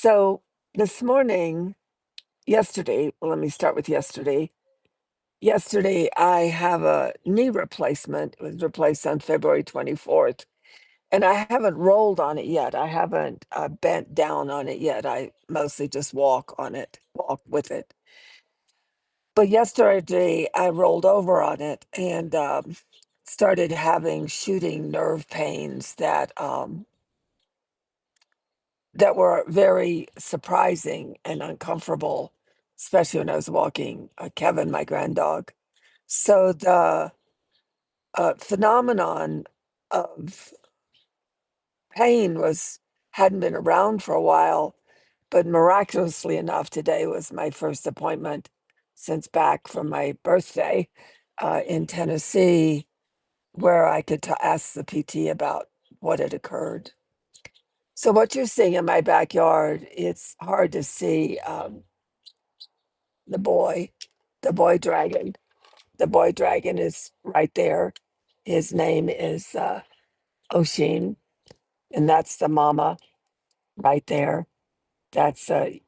So this morning, yesterday, well, let me start with yesterday. Yesterday, I have a knee replacement. It was replaced on February 24th, and I haven't rolled on it yet. I haven't bent down on it yet. I mostly just walk with it. But yesterday, I rolled over on it and started having shooting nerve pains that were very surprising and uncomfortable, especially when I was walking Kevin, my grand dog. So the phenomenon of pain was hadn't been around for a while, but miraculously enough, today was my first appointment since back from my birthday in Tennessee, where I could ask the PT about what had occurred. So what you're seeing in my backyard, it's hard to see. The boy, the boy dragon. The boy dragon is right there. His name is Oshin, and that's the mama right there. That's Esme.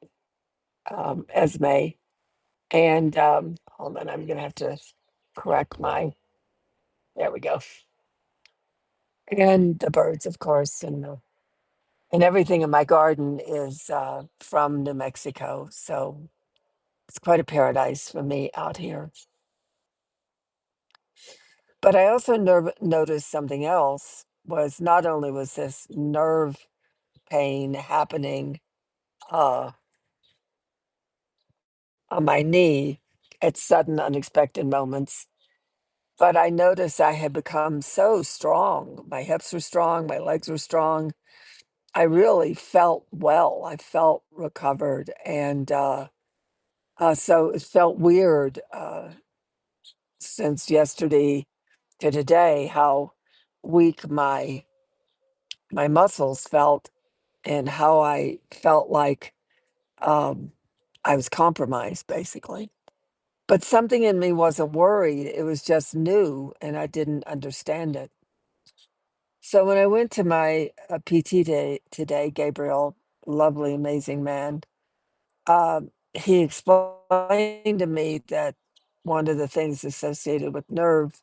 And hold on, I'm gonna have to correct my. There we go. And the birds, of course, and everything in my garden is from New Mexico, so it's quite a paradise for me out here. But I also noticed something else was not only was this nerve pain happening uh, on my knee at sudden, unexpected moments, but I noticed I had become so strong. My hips were strong, my legs were strong. I really felt well. I felt recovered, and so it felt weird since yesterday to today how weak my muscles felt and how I felt like um, I was compromised, basically. But something in me wasn't worried. It was just new, and I didn't understand it. So when I went to my PT day today, Gabriel, lovely, amazing man, he explained to me that one of the things associated with nerve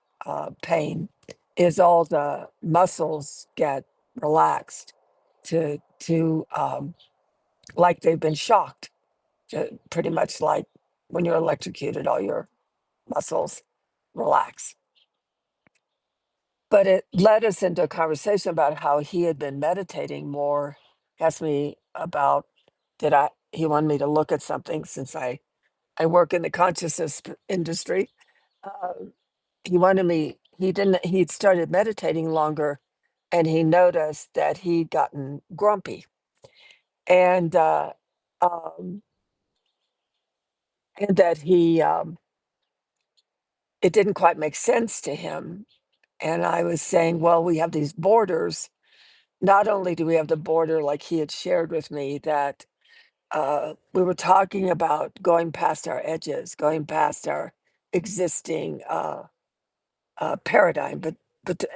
pain is all the muscles get relaxed to like they've been shocked, pretty much like when you're electrocuted, all your muscles relax. But it led us into a conversation about how he had been meditating more. Asked me about he wanted me to look at something since I work in the consciousness industry. Uh, he'd started meditating longer and he noticed that he'd gotten grumpy and, um, and that it didn't quite make sense to him. And I was saying, well, we have these borders. Not only do we have the border, like he had shared with me, that we were talking about going past our edges, going past our existing paradigm,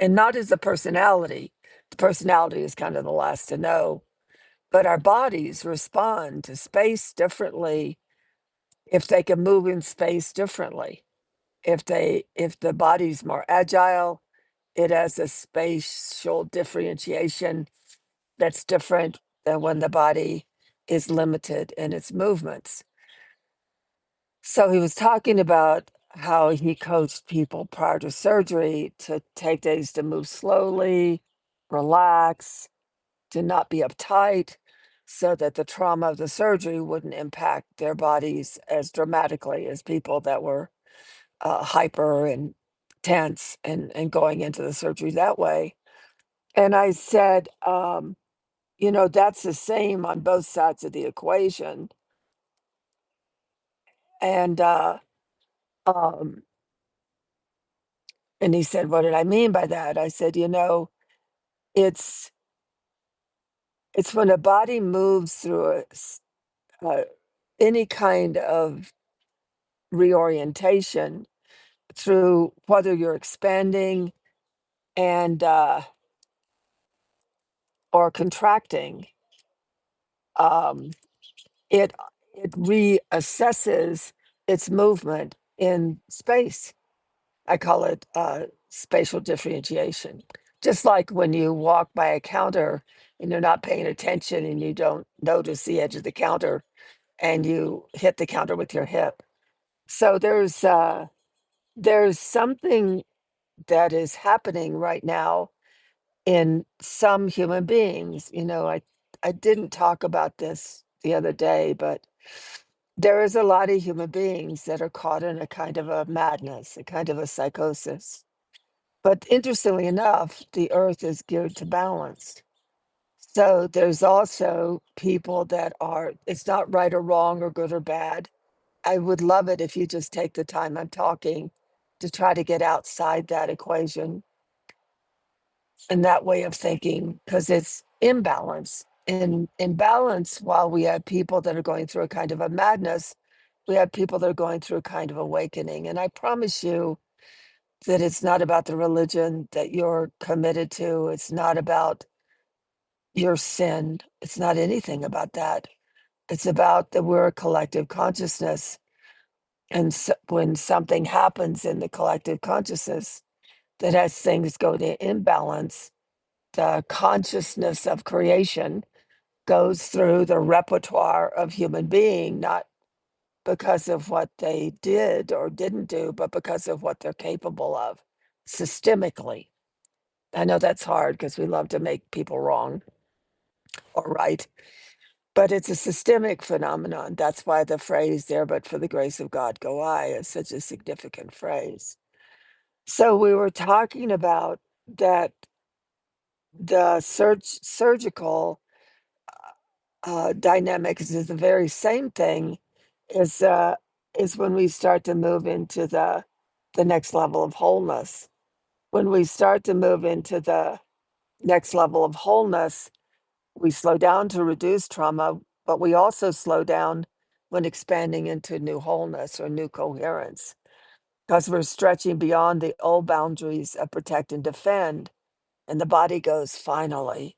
and not as a personality. The personality is kind of the last to know, but our bodies respond to space differently if they can move in space differently. If the body's more agile, it has a spatial differentiation that's different than when the body is limited in its movements. So he was talking about how he coached people prior to surgery to take days to move slowly, relax, to not be uptight, so that the trauma of the surgery wouldn't impact their bodies as dramatically as people that were hyper and tense and going into the surgery that way. And I said, that's the same on both sides of the equation. And um, and he said, "What did I mean by that?" I said, it's it's when a body moves through uh, any kind of reorientation through whether you're expanding and or contracting, um, it it reassesses its movement in space. I call it spatial differentiation. Just like when you walk by a counter and you're not paying attention and you don't notice the edge of the counter and you hit the counter with your hip. So there's something that is happening right now in some human beings. I didn't talk about this the other day, but there is a lot of human beings that are caught in a kind of a madness, a kind of a psychosis. But interestingly enough, the earth is geared to balance. So there's also people that are, it's not right or wrong or good or bad. I would love it if you just take the time I'm talking to try to get outside that equation and that way of thinking, because it's imbalance. In balance, while we have people that are going through a kind of a madness, we have people that are going through a kind of awakening. And I promise you that it's not about the religion that you're committed to. It's not about your sin. It's not anything about that. It's about that we're a collective consciousness. And so, when something happens in the collective consciousness that has things go to imbalance, the consciousness of creation goes through the repertoire of human being, not because of what they did or didn't do, but because of what they're capable of systemically. I know that's hard because we love to make people wrong or right, but it's a systemic phenomenon. That's why the phrase there, but for the grace of God go I, is such a significant phrase. So we were talking about that the surgical dynamics is the very same thing is is when we start to move into the next level of wholeness. When we start to move into the next level of wholeness, we slow down to reduce trauma, but we also slow down when expanding into new wholeness or new coherence because we're stretching beyond the old boundaries of protect and defend, and the body goes finally.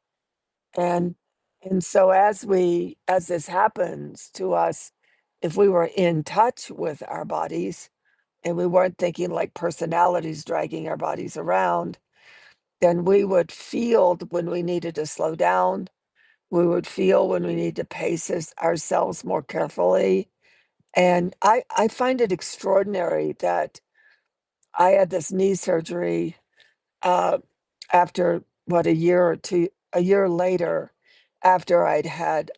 And and so as this happens to us, if we were in touch with our bodies and we weren't thinking like personalities dragging our bodies around, then we would feel when we needed to slow down. We would feel when we need to pace ourselves more carefully. And I find it extraordinary that I had this knee surgery uh, after what a year later, after I'd had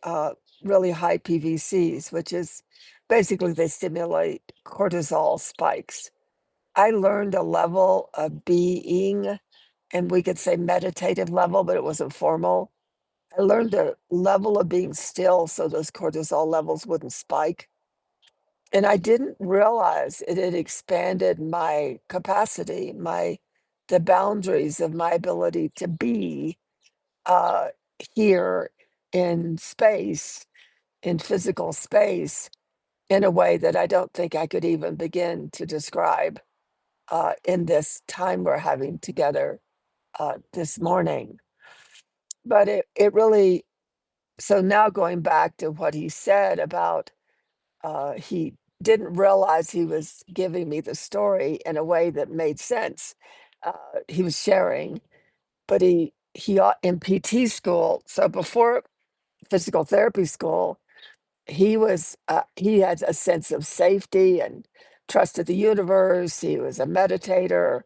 really high PVCs, which is basically they stimulate cortisol spikes. I learned a level of being, and we could say meditative level, but it wasn't formal. I learned a level of being still so those cortisol levels wouldn't spike. And I didn't realize it had expanded my capacity, the boundaries of my ability to be uh, here in space, in physical space, in a way that I don't think I could even begin to describe in this time we're having together this morning. But it really, so now going back to what he said about he didn't realize he was giving me the story in a way that made sense. Uh, he was sharing, but in PT school, so before physical therapy school, he had a sense of safety and trusted the universe. He was a meditator.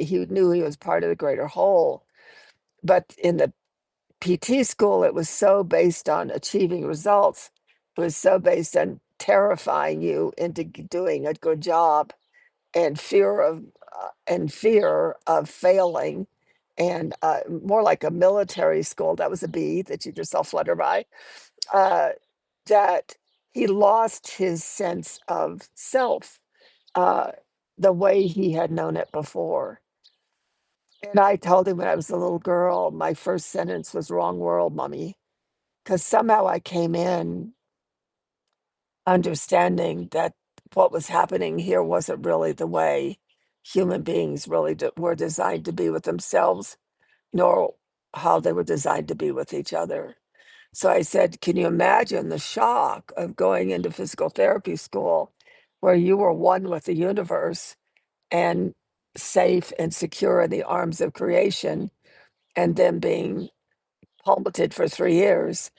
He knew he was part of the greater whole. But in the PT school, it was so based on achieving results. It was so based on terrifying you into doing a good job and fear of failing, and more like a military school. That was a B that you just saw flutter by. Uh, that he lost his sense of self, uh, the way he had known it before. And I told him when I was a little girl, my first sentence was "Wrong world, mommy." 'Cause somehow I came in understanding that what was happening here wasn't really the way human beings really were designed to be with themselves, nor how they were designed to be with each other. So I said, can you imagine the shock of going into physical therapy school where you were one with the universe and safe and secure in the arms of creation, and then being plummeted for 3 years,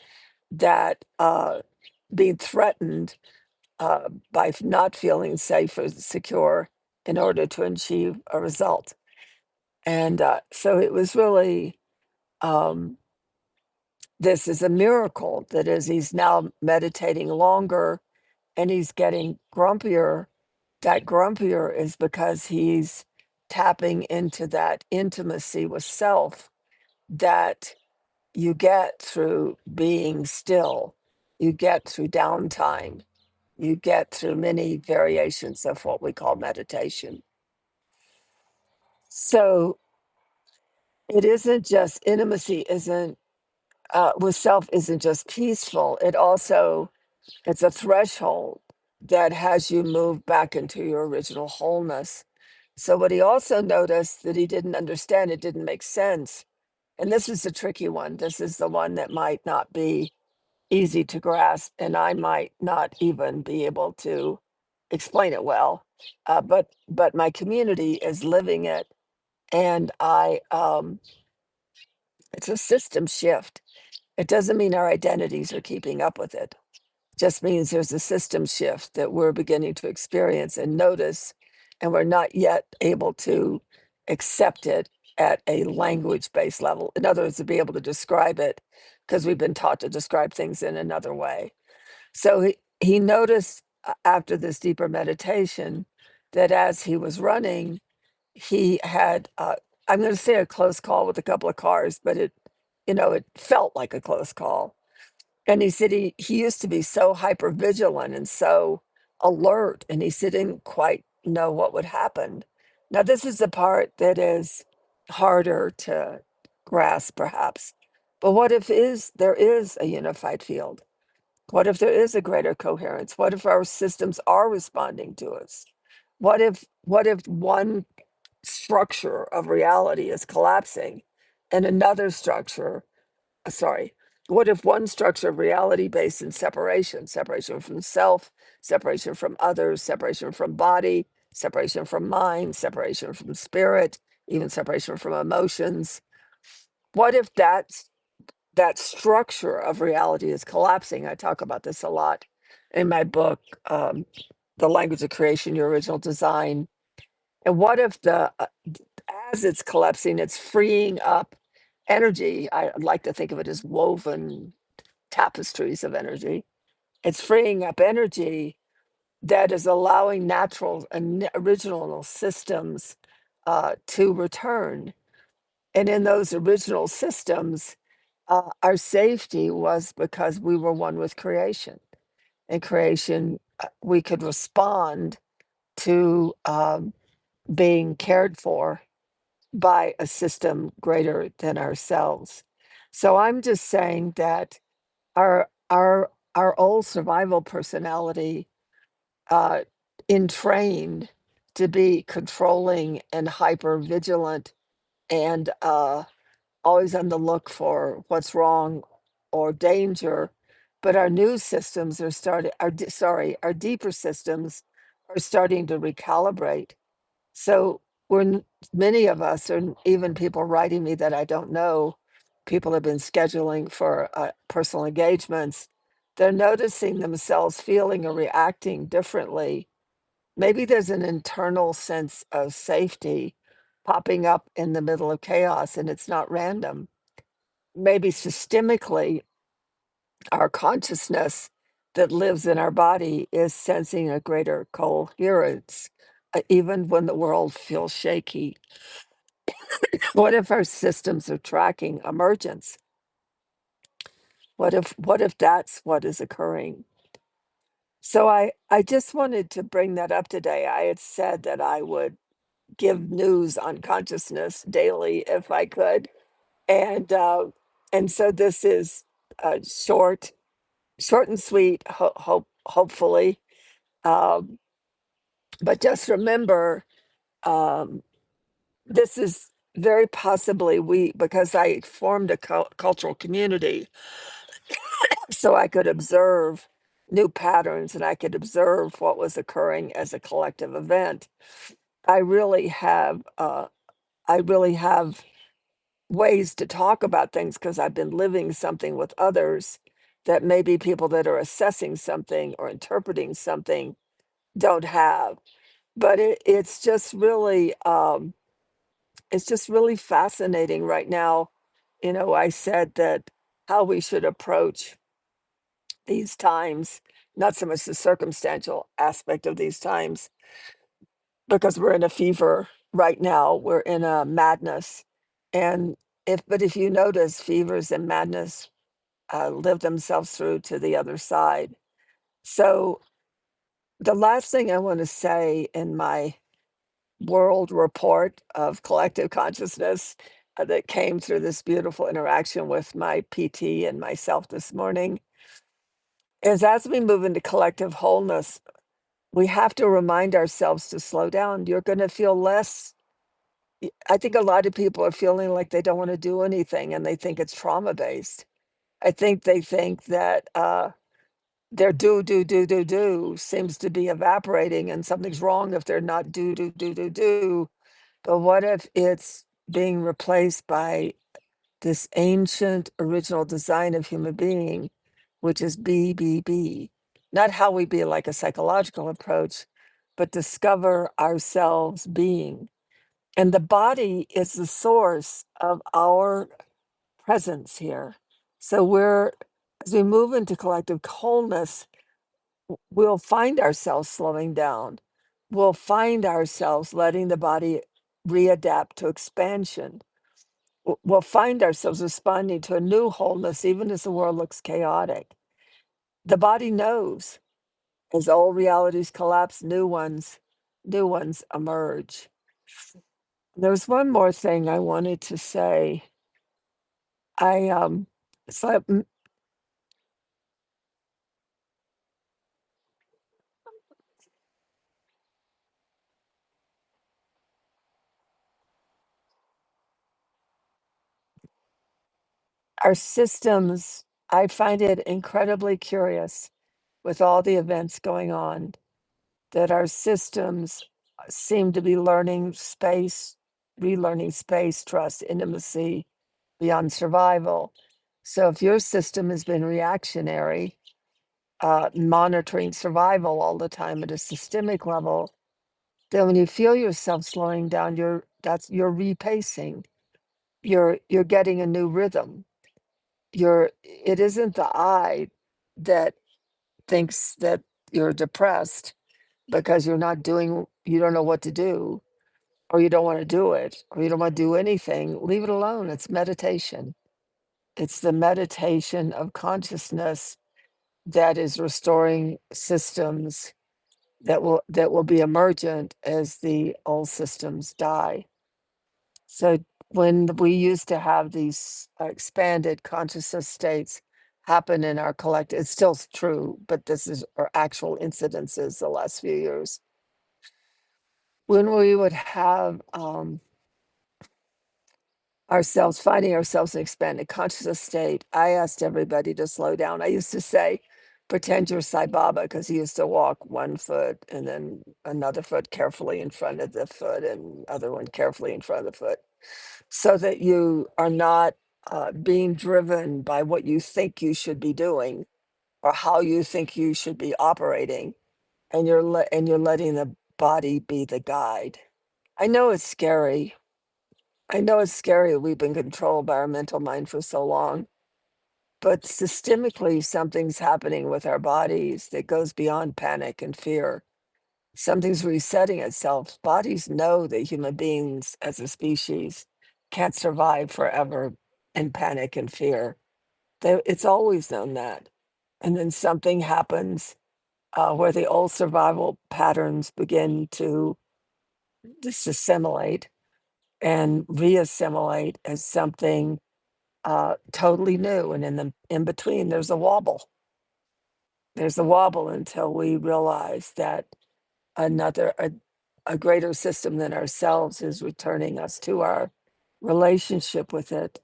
that being threatened by not feeling safe or secure in order to achieve a result. And so it was really, um, this is a miracle that as he's now meditating longer and he's getting grumpier, that grumpier is because he's tapping into that intimacy with self that you get through being still, you get through downtime, you get through many variations of what we call meditation. So it isn't just intimacy, isn't with self isn't just peaceful. It also it's a threshold that has you move back into your original wholeness. So what he also noticed that he didn't understand, it didn't make sense. And this is the tricky one. This is the one that might not be easy to grasp, and I might not even be able to explain it well. But my community is living it, and it's a system shift. It doesn't mean our identities are keeping up with it. Just means there's a system shift that we're beginning to experience and notice, and we're not yet able to accept it at a language based level. In other words, to be able to describe it because we've been taught to describe things in another way. So he noticed after this deeper meditation that as he was running, he had, I'm going to say a close call with a couple of cars, but it felt like a close call. And he said he used to be so hyper vigilant and so alert, and he said he didn't quite know what would happen. Now, this is the part that is harder to grasp, perhaps. But what if there is a unified field? What if there is a greater coherence? What if our systems are responding to us? What if one structure of reality is collapsing and another structure sorry, what if one structure of reality based in separation, separation from self, separation from others, separation from body, separation from mind, separation from spirit, even separation from emotions? What if that structure of reality is collapsing? I talk about this a lot in my book, The Language of Creation, Your Original Design. And what if as it's collapsing, it's freeing up energy? I like to think of it as woven tapestries of energy. It's freeing up energy that is allowing natural and original systems to return. And in those original systems, our safety was because we were one with creation. In creation, we could respond to being cared for by a system greater than ourselves. So I'm just saying that our old survival personality, uh, entrained to be controlling and hyper vigilant and always on the look for what's wrong or danger. But our new systems are starting. Our deeper systems are starting to recalibrate. So many of us, and even people writing me that I don't know, people have been scheduling for personal engagements. They're noticing themselves feeling or reacting differently. Maybe there's an internal sense of safety popping up in the middle of chaos, and it's not random. Maybe systemically, our consciousness that lives in our body is sensing a greater coherence, even when the world feels shaky. What if our systems are tracking emergence? What if that's what is occurring? So I just wanted to bring that up today. I had said that I would give news on consciousness daily if I could, and so this is short, short and sweet. Hopefully, um, but just remember, um, this is very possibly we because I formed a cultural community. so I could observe new patterns and I could observe what was occurring as a collective event. I really have, uh, I really have ways to talk about things because I've been living something with others that maybe people that are assessing something or interpreting something don't have. But it's just really fascinating right now. You know, I said that how we should approach these times, not so much the circumstantial aspect of these times, because we're in a fever right now. We're in a madness. And if you notice, fevers and madness live themselves through to the other side. So the last thing I want to say in my world report of collective consciousness that came through this beautiful interaction with my PT and myself this morning is as we move into collective wholeness, we have to remind ourselves to slow down. You're going to feel less. I think a lot of people are feeling like they don't want to do anything and they think it's trauma based. I think they think that their do seems to be evaporating and something's wrong if they're not do. But what if it's being replaced by this ancient original design of human being, which is be? Not how we be like a psychological approach, but discover ourselves being. And the body is the source of our presence here. So as we move into collective wholeness, we'll find ourselves slowing down. We'll find ourselves letting the body readapt to expansion. We'll find ourselves responding to a new wholeness, even as the world looks chaotic. The body knows as old realities collapse, new ones emerge. There's one more thing I wanted to say. I so our systems, I find it incredibly curious with all the events going on that our systems seem to be learning space, relearning space, trust, intimacy beyond survival. So if your system has been reactionary, monitoring survival all the time at a systemic level, then when you feel yourself slowing down, you're repacing. You're getting a new rhythm. It isn't the I that thinks that you're depressed because you don't know what to do, or you don't want to do it, or you don't want to do anything. Leave it alone. It's meditation. It's the meditation of consciousness that is restoring systems that will be emergent as the old systems die. So when we used to have these expanded consciousness states happen in our collective, it's still true, but this is our actual incidences the last few years. When we would have finding ourselves in expanded consciousness state, I asked everybody to slow down. I used to say, pretend you're Sai Baba, because he used to walk one foot and then another foot carefully in front of the foot and other one carefully in front of the foot, so that you are not being driven by what you think you should be doing or how you think you should be operating, and you're letting the body be the guide. I know it's scary. I know it's scary. We've been controlled by our mental mind for so long, but systemically, something's happening with our bodies that goes beyond panic and fear. Something's resetting itself. Bodies know that human beings as a species can't survive forever in panic and fear. It's always known that. And then something happens where the old survival patterns begin to disassimilate and reassimilate as something totally new. And in between, there's a wobble. There's a wobble until we realize that another a greater system than ourselves is returning us to our relationship with it,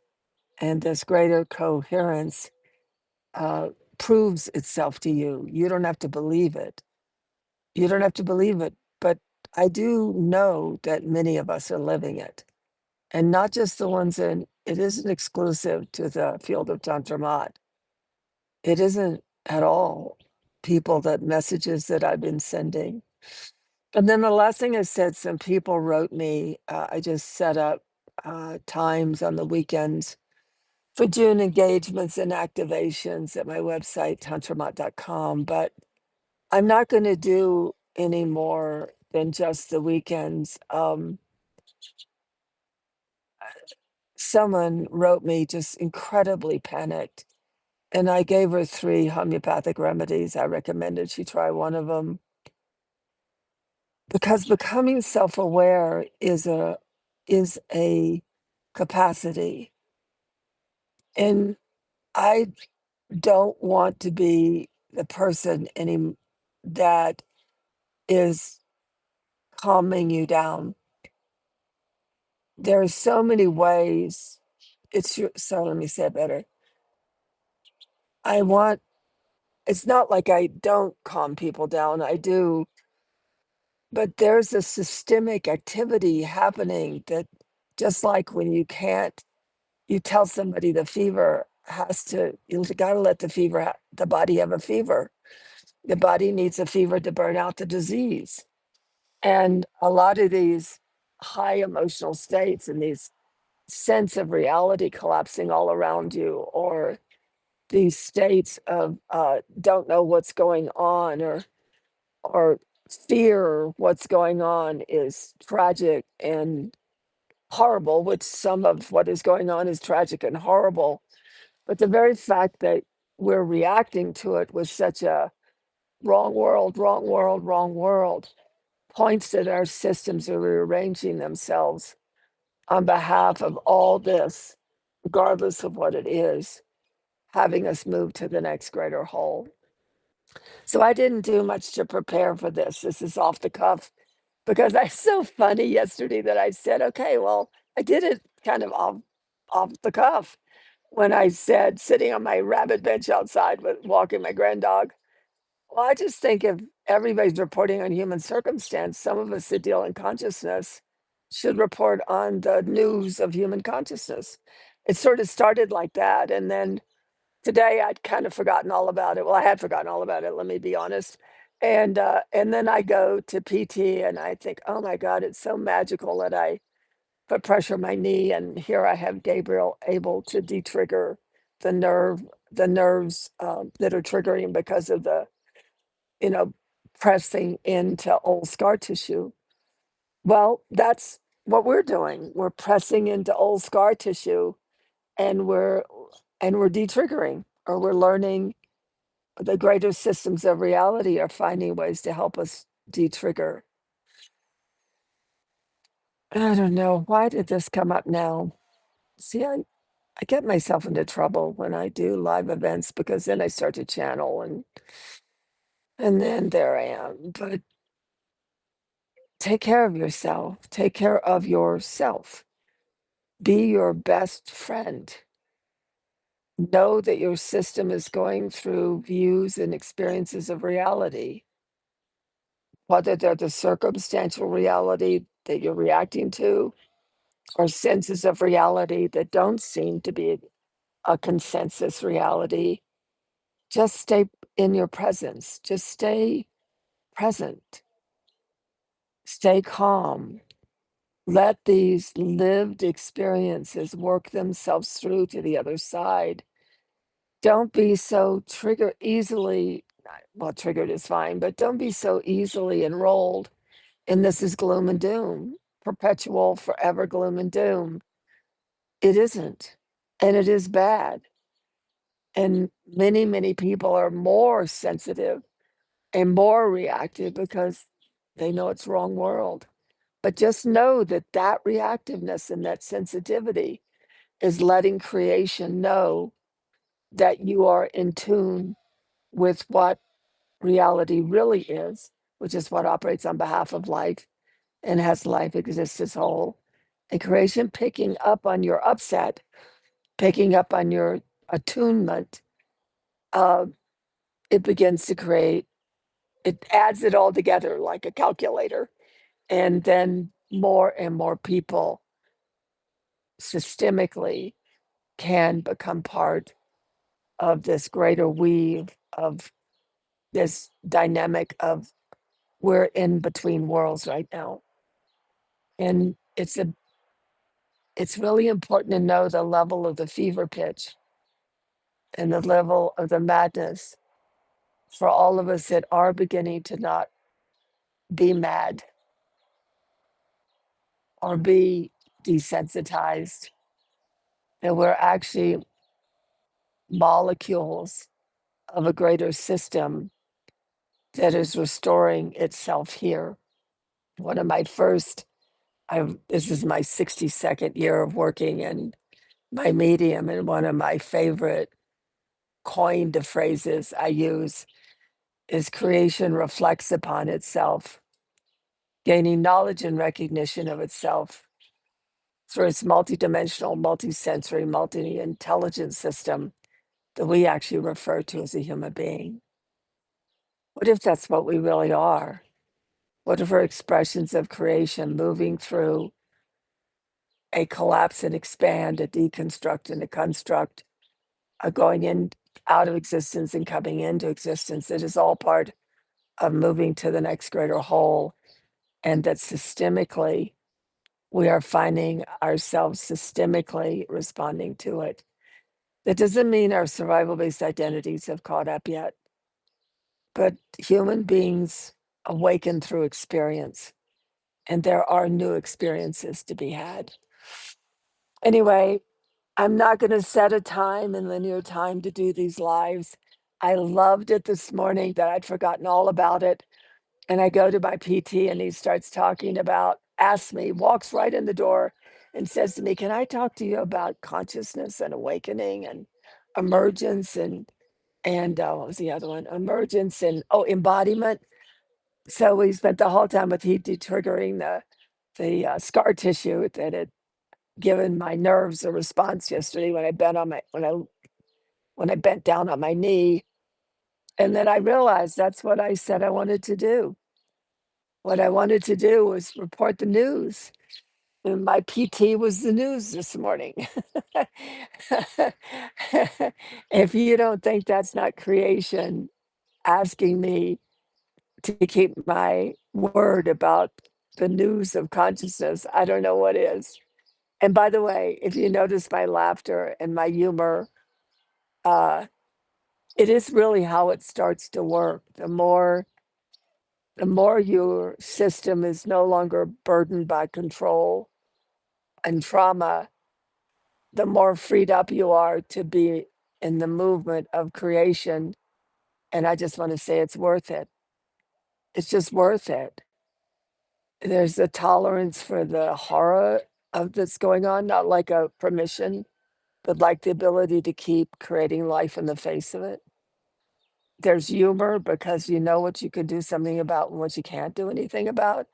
and this greater coherence uh, proves itself to you. You don't have to believe it. You don't have to believe it, but I do know that many of us are living it, and not just the ones in it isn't exclusive to the field of Tantra Maat. It isn't at all people that messages that I've been sending. And then the last thing I said, some people wrote me, I just set up times on the weekends for June engagements and activations at my website, tantramat.com. But I'm not going to do any more than just the weekends. Someone wrote me just incredibly panicked, and I gave her 3 homeopathic remedies. I recommended she try one of them because becoming self-aware is a capacity, and I don't want to be the person any that is calming you down. There are so many ways. So let me say it better. I want it's not like I don't calm people down, I do, but there's a systemic activity happening that just like when you tell somebody the fever has to you gotta let the body have a fever. The body needs a fever to burn out the disease. And a lot of these high emotional states and these sense of reality collapsing all around you, or these states of don't know what's going on, or fear what's going on is tragic and horrible, which some of what is going on is tragic and horrible. But the very fact that we're reacting to it with such a wrong world, wrong world, wrong world points that our systems are rearranging themselves on behalf of all this, regardless of what it is, having us move to the next greater whole. So I didn't do much to prepare for this. This is off the cuff because I so funny yesterday that I said, okay, well, I did it kind of off the cuff when I said sitting on my rabbit bench outside with walking my grand dog. Well, I just think if everybody's reporting on human circumstance, some of us that deal in consciousness should report on the news of human consciousness. It sort of started like that. And then today I'd kind of forgotten all about it. Well, I had forgotten all about it, let me be honest. And then I go to PT and I think, oh my God, it's so magical that I put pressure on my knee, and here I have Gabriel able to de-trigger the nerves that are triggering because of the you know, pressing into old scar tissue. Well, that's what we're doing. We're pressing into old scar tissue, and we're de-triggering, or we're learning the greater systems of reality are finding ways to help us de-trigger. I don't know. Why did this come up now? See, I get myself into trouble when I do live events because then I start to channel and then there I am. But take care of yourself. Take care of yourself. Be your best friend. Know that your system is going through views and experiences of reality, whether they're the circumstantial reality that you're reacting to or senses of reality that don't seem to be a consensus reality. Just stay in your presence. Just stay present. Stay calm. Let these lived experiences work themselves through to the other side. Don't be so triggered is fine, but don't be so easily enrolled in this is gloom and doom, perpetual, forever gloom and doom. It isn't, and it is bad. And many, many people are more sensitive and more reactive because they know it's wrong world. But just know that that reactiveness and that sensitivity is letting creation know that you are in tune with what reality really is, which is what operates on behalf of life and has life exist as whole. And creation picking up on your upset, picking up on your attunement, it begins to create, it adds it all together like a calculator. And then more and more people systemically can become part of this greater weave of this dynamic of we're in between worlds right now. And it's really important to know the level of the fever pitch and the level of the madness for all of us that are beginning to not be mad or be desensitized, that we're actually molecules of a greater system that is restoring itself here. One of my first, this is my 62nd year of working in my medium, and one of my favorite coined phrases I use is creation reflects upon itself, gaining knowledge and recognition of itself through its multidimensional, multisensory, multi-intelligent system that we actually refer to as a human being. What if that's what we really are? What if we're expressions of creation moving through a collapse and expand, a deconstruct and a construct, a going in out of existence and coming into existence? It is all part of moving to the next greater whole, and that systemically we are finding ourselves systemically responding to it. That doesn't mean our survival based identities have caught up yet, but human beings awaken through experience, and there are new experiences to be had. Anyway, I'm not going to set a time in linear time to do these lives. I loved it this morning that I'd forgotten all about it. And I go to my PT and he starts talking about, asks me, walks right in the door and says to me, "Can I talk to you about consciousness and awakening and emergence and what was the other one? Emergence and embodiment." So we spent the whole time with heat detriggering the scar tissue that had given my nerves a response yesterday when I bent on my when I bent down on my knee. And then I realized that's what I said I wanted to do. What I wanted to do was report the news, and my PT was the news this morning. If you don't think that's not creation asking me to keep my word about the news of consciousness, I don't know what is. And by the way, if you notice my laughter and my humor, uh, it is really how it starts to work. The more your system is no longer burdened by control and trauma, the more freed up you are to be in the movement of creation. And I just want to say it's worth it. It's just worth it. There's a tolerance for the horror of that's going on, not like a permission, but like the ability to keep creating life in the face of it. There's humor because you know what you can do something about and what you can't do anything about.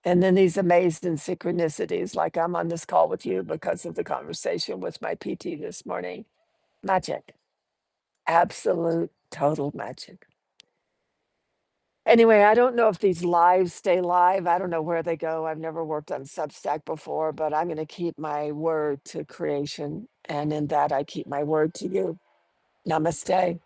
And then these amazing synchronicities, like I'm on this call with you because of the conversation with my PT this morning. Magic. Absolute total magic. Anyway, I don't know if these lives stay live. I don't know where they go. I've never worked on Substack before, but I'm going to keep my word to creation. And in that, I keep my word to you. Namaste.